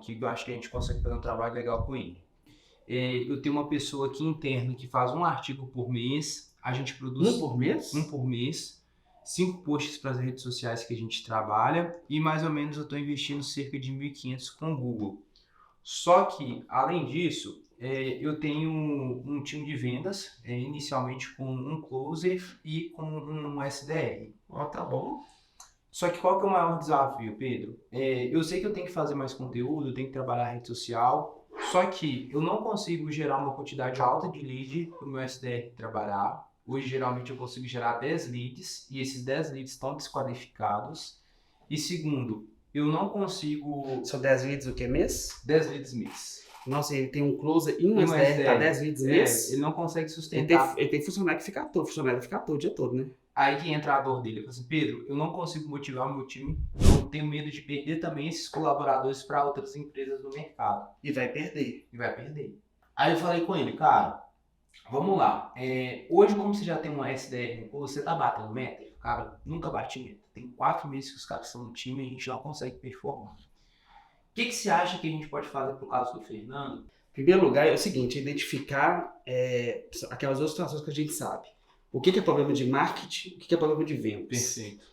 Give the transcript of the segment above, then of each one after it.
aqui, que eu acho que a gente consegue fazer um trabalho legal com ele. Eu tenho uma pessoa aqui interna que faz um artigo por mês, a gente produz... Um por mês? Um por mês. 5 posts para as redes sociais que a gente trabalha e mais ou menos eu estou investindo cerca de 1.500 com o Google. Só que, além disso, eu tenho um time de vendas, inicialmente com um closer e com um SDR. Tá bom. Só que qual que é o maior desafio, Pedro? Eu sei que eu tenho que fazer mais conteúdo, eu tenho que trabalhar a rede social, só que eu não consigo gerar uma quantidade alta de lead para o meu SDR trabalhar. Hoje, geralmente, eu consigo gerar 10 leads e esses 10 leads estão desqualificados. E segundo, eu não consigo... São 10 leads o que mês? 10 leads mês. Nossa, ele tem um closer e um SDR, tá 10 leads mês? Ele não consegue sustentar. Ele tem funcionário que fica à toa, o dia todo, né? Aí que entra a dor dele. Eu falo assim, Pedro, eu não consigo motivar o meu time, eu tenho medo de perder também esses colaboradores para outras empresas do mercado. E vai perder. Aí eu falei com ele, cara, vamos lá. Hoje, como você já tem uma SDR, você tá batendo meta? Cara, nunca bati meta. Tem 4 meses que os caras estão no time e a gente não consegue performar. O que você acha que a gente pode fazer pro caso do Fernando? Em primeiro lugar, é o seguinte, identificar aquelas duas situações que a gente sabe. O que é problema de marketing, o que é problema de vendas. Perfeito.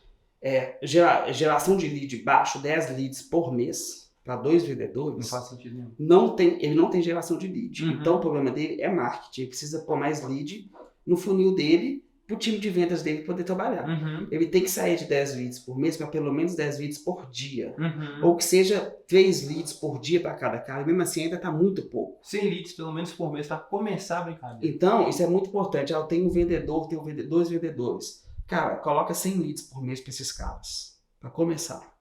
Geração de lead baixo, 10 leads por mês, para 2 vendedores. Não faz sentido nenhum. Ele não tem geração de lead. Uhum. Então o problema dele é marketing. Ele precisa pôr mais lead no funil dele, para o time de vendas dele poder trabalhar. Uhum. Ele tem que sair de 10 leads por mês para pelo menos 10 leads por dia. Uhum. Ou que seja 3 leads por dia para cada cara. Mesmo assim ainda está muito pouco. 100 leads pelo menos por mês para começar a brincadeira. Então isso é muito importante. Eu tenho um vendedor, tenho 2 vendedores. Cara, coloca 100 leads por mês para esses caras. Para começar.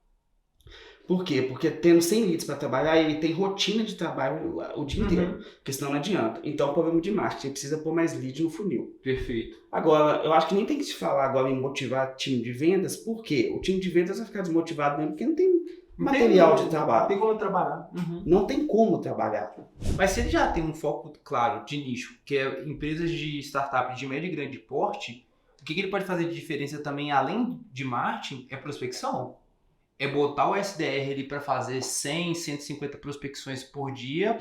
Por quê? Porque tendo 100 leads para trabalhar, ele tem rotina de trabalho o dia inteiro, porque senão não adianta. Então é um problema de marketing, ele precisa pôr mais lead no funil. Perfeito. Agora, eu acho que nem tem que se falar agora em motivar time de vendas, por quê? O time de vendas vai ficar desmotivado mesmo, porque não tem material de trabalho. Não tem como trabalhar. Não tem como trabalhar. Mas se ele já tem um foco claro de nicho, que é empresas de startup de médio e grande porte, o que ele pode fazer de diferença também, além de marketing, é prospecção. É botar o SDR ali para fazer 100, 150 prospecções por dia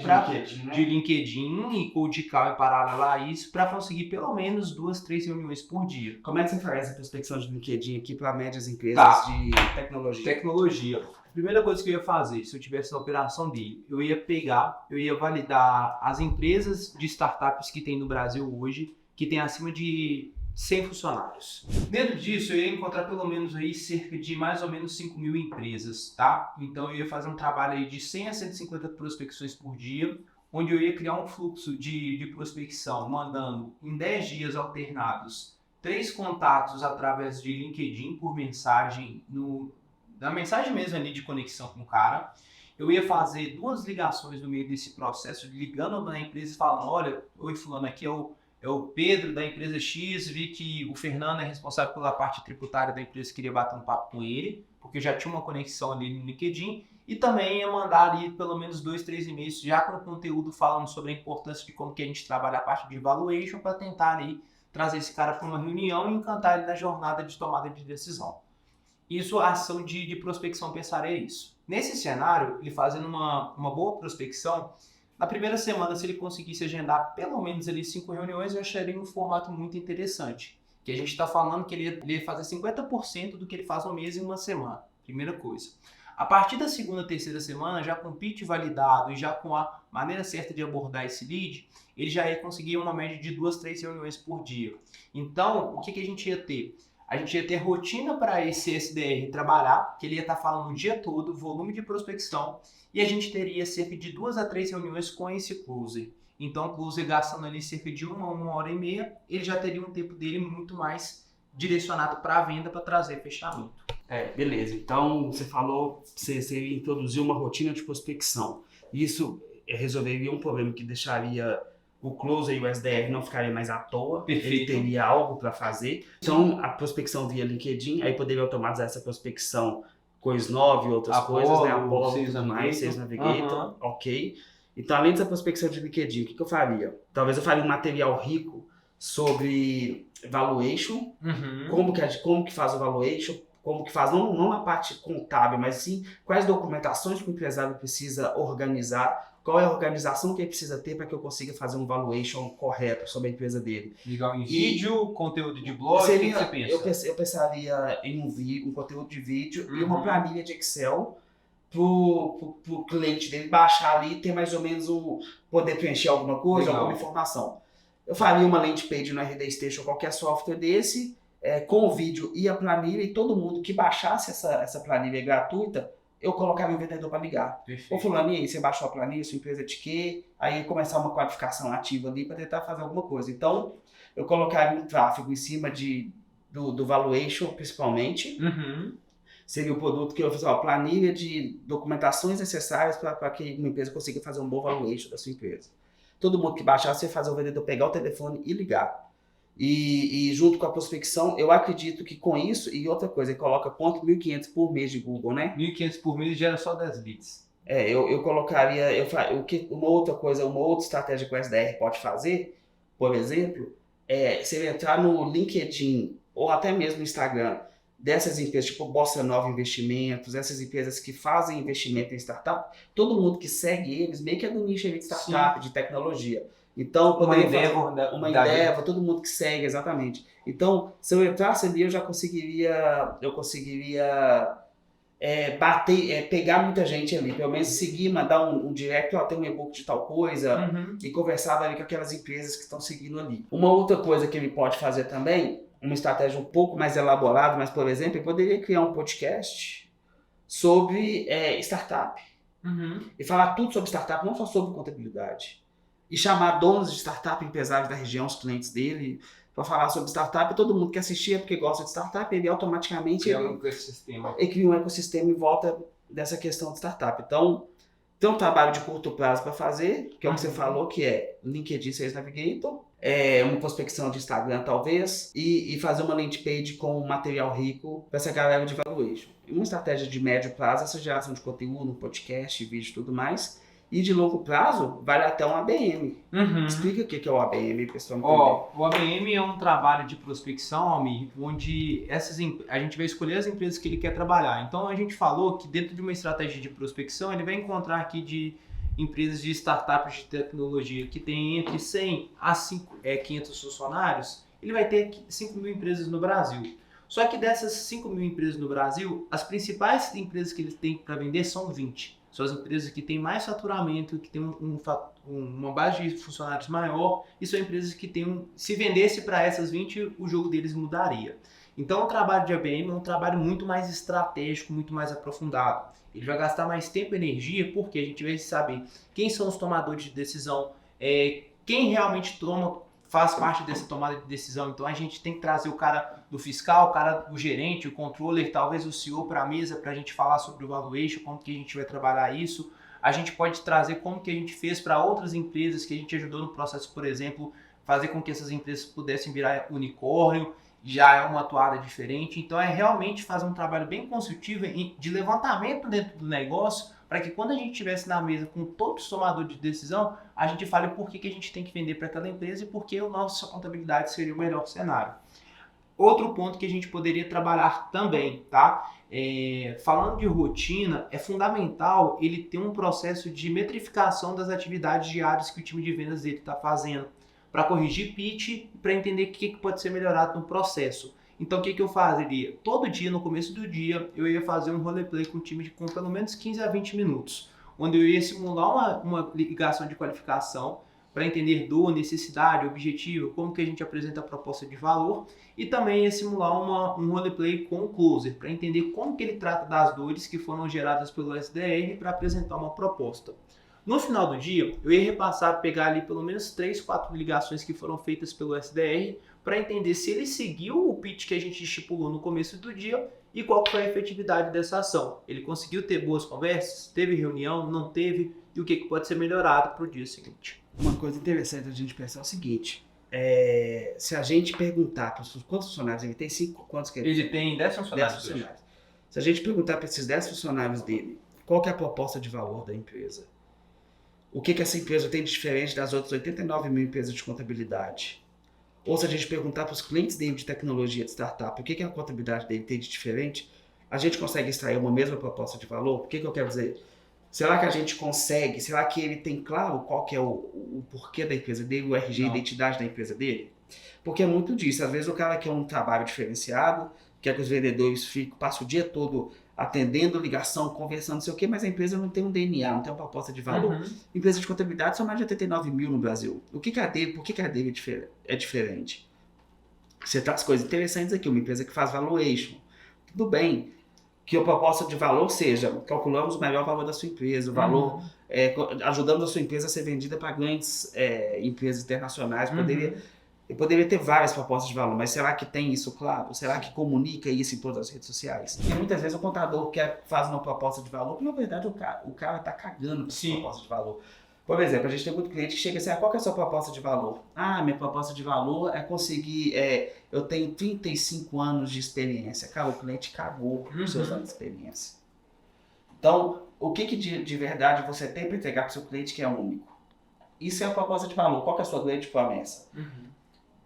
de LinkedIn e cold call e paralelo a isso para conseguir pelo menos 2, 3 reuniões por dia. Como é que você faz essa prospecção de LinkedIn aqui para médias empresas de tecnologia? A primeira coisa que eu ia fazer, se eu tivesse na operação dele, eu ia validar as empresas de startups que tem no Brasil hoje, que tem acima de 100 funcionários. Dentro disso, eu ia encontrar pelo menos aí cerca de mais ou menos 5.000 empresas, tá? Então eu ia fazer um trabalho aí de 100 a 150 prospecções por dia, onde eu ia criar um fluxo de prospecção, mandando em 10 dias alternados 3 contatos através de LinkedIn por mensagem, na mensagem mesmo ali de conexão com o cara. Eu ia fazer 2 ligações no meio desse processo, ligando na empresa e falando, olha, oi fulano, aqui é o Pedro da empresa X, vi que o Fernando é responsável pela parte tributária da empresa, queria bater um papo com ele, porque já tinha uma conexão ali no LinkedIn, e também ia mandar ali pelo menos 2, 3 e-mails já com conteúdo falando sobre a importância de como que a gente trabalha a parte de valuation para tentar ali trazer esse cara para uma reunião e encantar ele na jornada de tomada de decisão. Isso, a ação de prospecção pensaria isso. Nesse cenário, ele fazendo uma boa prospecção, na primeira semana, se ele conseguisse agendar pelo menos ali 5 reuniões, eu acharia um formato muito interessante. Que a gente está falando que ele ia fazer 50% do que ele faz no mês em uma semana. Primeira coisa. A partir da segunda, terceira semana, já com o pitch validado e já com a maneira certa de abordar esse lead, ele já ia conseguir uma média de 2, 3 reuniões por dia. Então, o que a gente ia ter? A gente ia ter rotina para esse SDR trabalhar, que ele ia estar falando o dia todo, volume de prospecção, e a gente teria cerca de 2 a 3 reuniões com esse closer. Então, o closer gastando ali cerca de 1 a 1 hora e meia, ele já teria um tempo dele muito mais direcionado para a venda, para trazer fechamento. Beleza. Então, você falou, você introduziu uma rotina de prospecção. Isso resolveria um problema que deixaria o closer e o SDR não ficariam mais à toa. Perfeito. Ele teria algo para fazer. Então, a prospecção via LinkedIn, aí poderia automatizar essa prospecção com Snov e outras coisas, né? Apollo, tudo mais, Sales Navigator, ok. Então, além dessa prospecção de LinkedIn, o que eu faria? Talvez eu faria um material rico sobre valuation, como que faz o valuation, como que faz, não a parte contábil, mas sim quais documentações que o empresário precisa organizar, qual é a organização que ele precisa ter para que eu consiga fazer um valuation correto sobre a empresa dele. Legal, em vídeo, conteúdo de blog, o que você pensa? Eu pensaria em um conteúdo de vídeo e uma planilha de Excel pro cliente dele baixar ali e ter mais ou menos poder preencher alguma coisa, alguma informação. Eu faria uma landing page no RD Station, qualquer software desse, com o vídeo e a planilha, e todo mundo que baixasse essa planilha gratuita, eu colocaria o vendedor para ligar. Perfeito. Ô fulano, e aí, você baixou a planilha, sua empresa é de quê? Aí começar uma qualificação ativa ali para tentar fazer alguma coisa. Então, eu colocaria um tráfego em cima do valuation, principalmente. Seria o produto que eu fiz, planilha de documentações necessárias para que uma empresa consiga fazer um bom valuation da sua empresa. Todo mundo que baixar, você faz o vendedor pegar o telefone e ligar. E junto com a prospecção, eu acredito que com isso, e outra coisa, ele coloca ponto 1.500 por mês de Google, né? 1.500 por mês gera só 10 leads. Eu colocaria, uma outra estratégia que o SDR pode fazer, por exemplo, se ele entrar no LinkedIn ou até mesmo no Instagram dessas empresas, tipo Bossa Nova Investimentos, essas empresas que fazem investimento em startup, todo mundo que segue eles meio que é do nicho de startup, de tecnologia. Então, uma Endeavor, todo mundo que segue, exatamente. Então, se eu entrasse ali, eu conseguiria pegar muita gente ali, pelo menos seguir, mandar um direct, ter um e-book de tal coisa, e conversar ali com aquelas empresas que estão seguindo ali. Uma outra coisa que ele pode fazer também, uma estratégia um pouco mais elaborada, mas, por exemplo, ele poderia criar um podcast sobre startup. E falar tudo sobre startup, não só sobre contabilidade. E chamar donos de startup, empresários da região, os clientes dele, para falar sobre startup. E todo mundo que assistir é porque gosta de startup, ele automaticamente cria um ecossistema em volta dessa questão de startup. Então, tem um trabalho de curto prazo para fazer, que é o que você falou, que é LinkedIn Sales Navigator, uma prospecção de Instagram talvez, e fazer uma landing page com material rico para essa galera de valuation. E uma estratégia de médio prazo, essa geração de conteúdo, podcast, vídeo e tudo mais. E de longo prazo, vale até um ABM. Explica o que é o ABM, pessoal. O ABM é um trabalho de prospecção, Almir, onde a gente vai escolher as empresas que ele quer trabalhar. Então, a gente falou que dentro de uma estratégia de prospecção, ele vai encontrar aqui de empresas de startups de tecnologia que tem entre 100 a 500 funcionários, ele vai ter 5.000 empresas no Brasil. Só que dessas 5.000 empresas no Brasil, as principais empresas que ele tem para vender são 20. São as empresas que têm mais faturamento, que têm uma base de funcionários maior, e são empresas que se vendesse para essas 20, o jogo deles mudaria. Então o trabalho de ABM é um trabalho muito mais estratégico, muito mais aprofundado. Ele vai gastar mais tempo e energia, porque a gente vai saber quem são os tomadores de decisão, quem realmente faz parte dessa tomada de decisão. Então a gente tem que trazer o cara do fiscal, o gerente, o controller, talvez o CEO para a mesa para a gente falar sobre o valuation, como que a gente vai trabalhar isso. A gente pode trazer como que a gente fez para outras empresas que a gente ajudou no processo, por exemplo, fazer com que essas empresas pudessem virar unicórnio, já é uma atuada diferente. Então é realmente fazer um trabalho bem consultivo de levantamento dentro do negócio, para que quando a gente estivesse na mesa com todos os tomadores de decisão, a gente fale por que a gente tem que vender para aquela empresa e por que a nossa contabilidade seria o melhor cenário. Outro ponto que a gente poderia trabalhar também, tá? Falando de rotina, é fundamental ele ter um processo de metrificação das atividades diárias que o time de vendas dele está fazendo, para corrigir pitch e para entender o que pode ser melhorado no processo. Então, o que eu faria? Todo dia, no começo do dia, eu ia fazer um roleplay com o time com pelo menos 15 a 20 minutos, onde eu ia simular uma ligação de qualificação para entender dor, necessidade, objetivo, como que a gente apresenta a proposta de valor, e também ia simular um roleplay com o closer, para entender como que ele trata das dores que foram geradas pelo SDR para apresentar uma proposta. No final do dia, eu ia pegar ali pelo menos 3, 4 ligações que foram feitas pelo SDR para entender se ele seguiu o pitch que a gente estipulou no começo do dia e qual foi a efetividade dessa ação. Ele conseguiu ter boas conversas? Teve reunião? Não teve? E o que pode ser melhorado para o dia seguinte? Uma coisa interessante a gente pensar é o seguinte, se a gente perguntar para quantos funcionários ele tem, Ele tem 10 funcionários. Se a gente perguntar para esses 10 funcionários dele, qual que é a proposta de valor da empresa? O que essa empresa tem de diferente das outras 89 mil empresas de contabilidade? Ou se a gente perguntar para os clientes dele de tecnologia de startup, o que a contabilidade dele tem de diferente, a gente consegue extrair uma mesma proposta de valor? O que eu quero dizer? Será que a gente consegue? Será que ele tem claro qual que é o porquê da empresa dele, o RG, a identidade da empresa dele? Porque é muito disso. Às vezes o cara quer um trabalho diferenciado, quer que os vendedores passem o dia todo atendendo ligação, conversando, não sei o quê, mas a empresa não tem um DNA, não tem uma proposta de valor. Empresa de contabilidade são mais de 89 mil no Brasil. Por que a dele é diferente? Você traz coisas interessantes aqui, uma empresa que faz valuation. Tudo bem que a proposta de valor seja, calculamos o melhor valor da sua empresa, o valor, ajudamos a sua empresa a ser vendida para grandes empresas internacionais. Poderia ter várias propostas de valor, mas será que tem isso claro? Será que comunica isso em todas as redes sociais? E muitas vezes o contador faz uma proposta de valor, que na verdade o cara está cagando para essa proposta de valor. Por exemplo, a gente tem muito cliente que chega assim, qual que é a sua proposta de valor? Minha proposta de valor é conseguir, eu tenho 35 anos de experiência. Cara, o cliente cagou os seus anos de experiência. Então, o que de verdade você tem para entregar para o seu cliente que é único? Isso é a proposta de valor. Qual que é a sua grande promessa?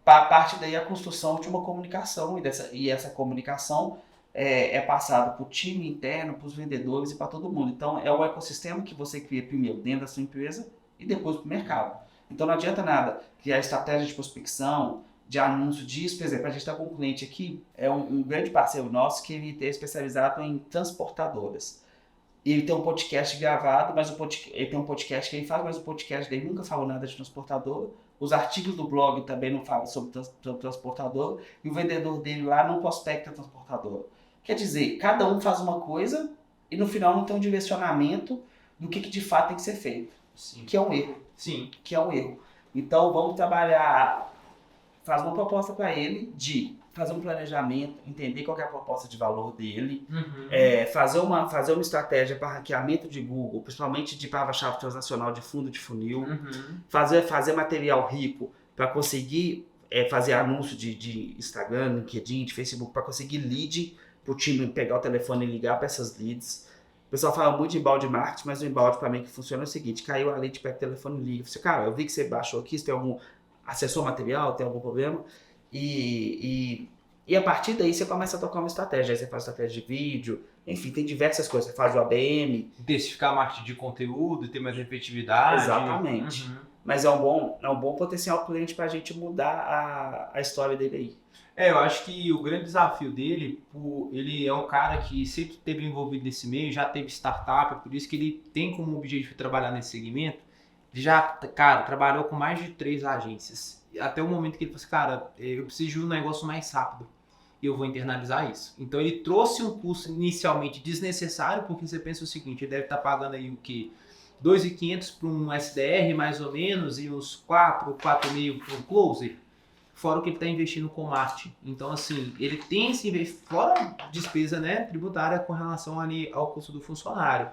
A partir daí, a construção de uma comunicação, e essa comunicação é passada para o time interno, para os vendedores e para todo mundo. Então, é o ecossistema que você cria primeiro dentro da sua empresa e depois para o mercado. Então, não adianta nada criar estratégia de prospecção, de anúncio disso. Por exemplo, a gente está com um cliente aqui, é um grande parceiro nosso, que ele é especializado em transportadoras. Ele tem um podcast gravado, mas ele tem um podcast que ele faz, mas o podcast dele nunca falou nada de transportadora. Os artigos do blog também não falam sobre transportador, e o vendedor dele lá não prospecta transportador. Quer dizer, cada um faz uma coisa e no final não tem um direcionamento do que de fato tem que ser feito. Sim. Que é um erro. Sim. Que é um erro. Então vamos trabalhar, faz uma proposta para ele de fazer um planejamento, entender qual é a proposta de valor dele, fazer uma estratégia para ranqueamento de Google, principalmente de palavra-chave transacional de fundo de funil, fazer material rico para conseguir fazer anúncio de Instagram, LinkedIn, de Facebook, para conseguir lead, para o time pegar o telefone e ligar para essas leads. O pessoal fala muito de inbound marketing, mas o inbound para mim que funciona é o seguinte: caiu a lead, pega o telefone e liga. Você, cara, eu vi que você baixou aqui, você tem acessou material, tem algum problema? E a partir daí você começa a tocar uma estratégia. Aí você faz estratégia de vídeo, enfim, tem diversas coisas. Você faz o ABM. Intensificar a marketing de conteúdo, ter mais efetividade. Exatamente. Mas é um bom potencial cliente para a gente mudar a história dele aí. Eu acho que o grande desafio dele, ele é um cara que sempre esteve envolvido nesse meio, já teve startup, por isso que ele tem como objetivo trabalhar nesse segmento. Ele já, cara, trabalhou com mais de 3 agências. Até o momento que ele falou assim, cara, eu preciso de um negócio mais rápido e eu vou internalizar isso. Então ele trouxe um custo inicialmente desnecessário, porque você pensa o seguinte, ele deve estar pagando aí o quê? 2.500 para um SDR mais ou menos e uns 4.500 para um closer, fora o que ele está investindo com marketing. Então assim, ele tem esse investimento, fora despesa, né, tributária com relação ali ao custo do funcionário,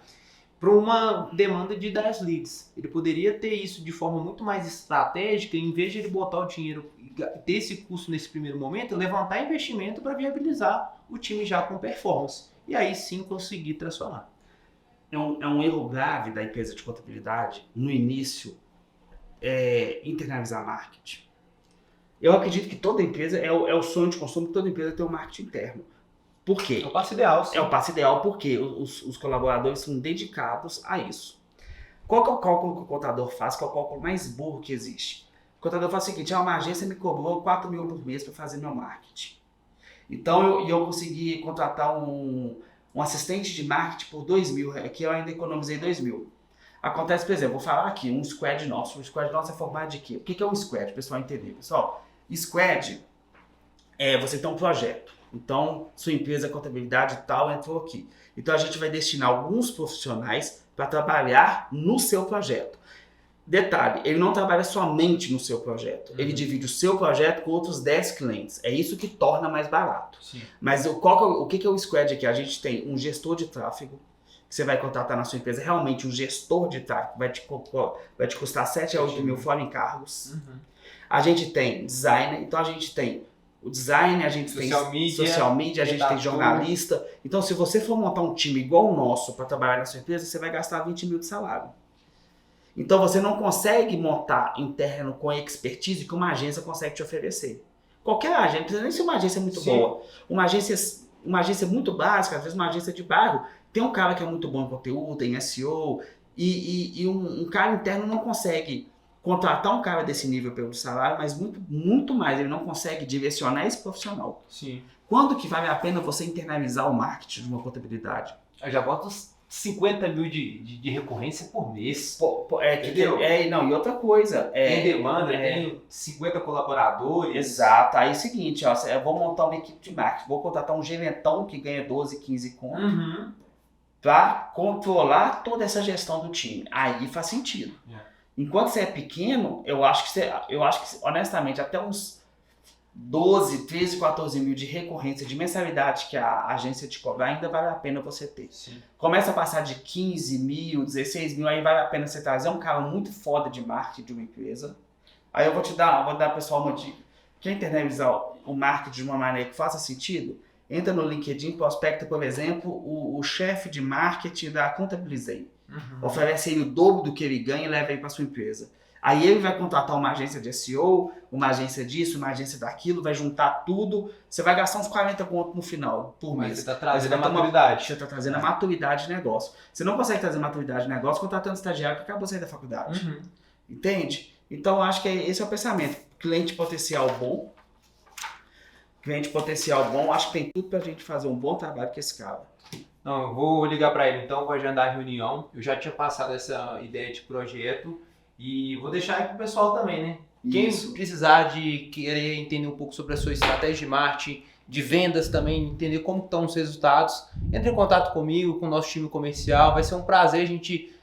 para uma demanda de 10 leads. Ele poderia ter isso de forma muito mais estratégica, em vez de ele botar o dinheiro, ter esse custo nesse primeiro momento, levantar investimento para viabilizar o time já com performance. E aí sim conseguir tracionar. É um erro grave da empresa de contabilidade, no início, internalizar marketing. Eu acredito que toda empresa, é o sonho de consumo de toda empresa ter um marketing interno. Por quê? É o passo ideal, sim. É o passo ideal porque os colaboradores são dedicados a isso. Qual que é o cálculo que o contador faz? Qual é o cálculo mais burro que existe? O contador faz o seguinte, uma agência me cobrou 4 mil por mês para fazer meu marketing. Então eu consegui contratar um assistente de marketing por 2 mil, que eu ainda economizei 2 mil. Acontece, por exemplo, vou falar aqui, um squad nosso. O squad nosso é formado de quê? O que é um squad, para o pessoal entender? Pessoal, squad você tem um projeto. Então, sua empresa, contabilidade e tal, entrou aqui. Então, a gente vai destinar alguns profissionais para trabalhar no seu projeto. Detalhe, ele não trabalha somente no seu projeto. Ele divide o seu projeto com outros 10 clientes. É isso que torna mais barato. Sim. Mas o que é o squad aqui? A gente tem um gestor de tráfego, que você vai contratar na sua empresa. Realmente, um gestor de tráfego vai te custar 7 a 8 mil fora encargos. A gente tem designer, então a gente tem o design, a gente tem social media, a gente tem jornalista. Então, se você for montar um time igual o nosso para trabalhar na sua empresa, você vai gastar 20 mil de salário. Então, você não consegue montar interno com a expertise que uma agência consegue te oferecer. Qualquer agência, não precisa nem ser uma agência muito boa. Uma agência uma agência muito básica, às vezes uma agência de bairro, tem um cara que é muito bom em conteúdo, em SEO, e um cara interno não consegue contratar um cara desse nível pelo salário, mas muito mais, ele não consegue direcionar esse profissional. Sim. Quando que vale a pena você internalizar o marketing de uma contabilidade? Eu já boto uns 50 mil de recorrência por mês. E outra coisa. Tem demanda, tem 50 colaboradores. Exato. Aí é o seguinte, ó, eu vou montar uma equipe de marketing, vou contratar um gerentão que ganha 12, 15 conto para controlar toda essa gestão do time. Aí faz sentido. Enquanto você é pequeno, eu acho que honestamente, até uns 12, 13, 14 mil de recorrência, de mensalidade que a agência te cobra, ainda vale a pena você ter. Sim. Começa a passar de 15 mil, 16 mil, aí vale a pena você trazer um cara muito foda de marketing de uma empresa. Aí eu vou dar pessoal uma dica. Quer internalizar o marketing de uma maneira que faça sentido? Entra no LinkedIn, prospecta, por exemplo, o chefe de marketing da Contabilizei. Oferece ele o dobro do que ele ganha e leva ele para sua empresa. Aí ele vai contratar uma agência de SEO, uma agência disso, uma agência daquilo, vai juntar tudo. Você vai gastar uns 40 conto no final, por mês. Mas você está trazendo a maturidade. Você está trazendo a maturidade de negócio. Você não consegue trazer maturidade de negócio contratando estagiário que acabou de sair da faculdade. Entende? Então, eu acho que esse é o pensamento. Cliente potencial bom. Acho que tem tudo pra gente fazer um bom trabalho com esse cara. Não, eu vou ligar para ele então, vou agendar a reunião. Eu já tinha passado essa ideia de projeto e vou deixar aí pro pessoal também, né? Quem precisar de querer entender um pouco sobre a sua estratégia de marketing, de vendas também, entender como estão os resultados, entre em contato comigo, com o nosso time comercial. Vai ser um prazer a gente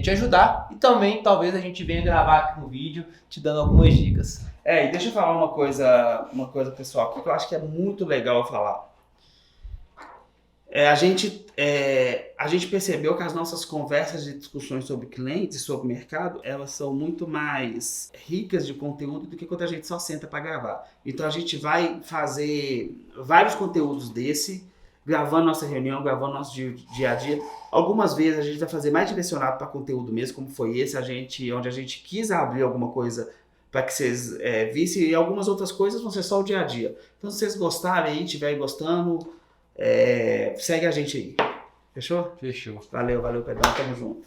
te ajudar e também talvez a gente venha gravar aqui um vídeo te dando algumas dicas. E deixa eu falar uma coisa pessoal, que eu acho que é muito legal falar. A gente percebeu que as nossas conversas e discussões sobre clientes e sobre mercado, elas são muito mais ricas de conteúdo do que quando a gente só senta para gravar. Então a gente vai fazer vários conteúdos gravando nossa reunião, gravando nosso dia a dia. Algumas vezes a gente vai fazer mais direcionado para conteúdo mesmo, como foi esse, onde a gente quis abrir alguma coisa para que vocês vissem, e algumas outras coisas vão ser só o dia a dia. Então se vocês gostarem aí, estiverem gostando, segue a gente aí. Fechou? Fechou. Valeu, Pedrão. Tamo junto.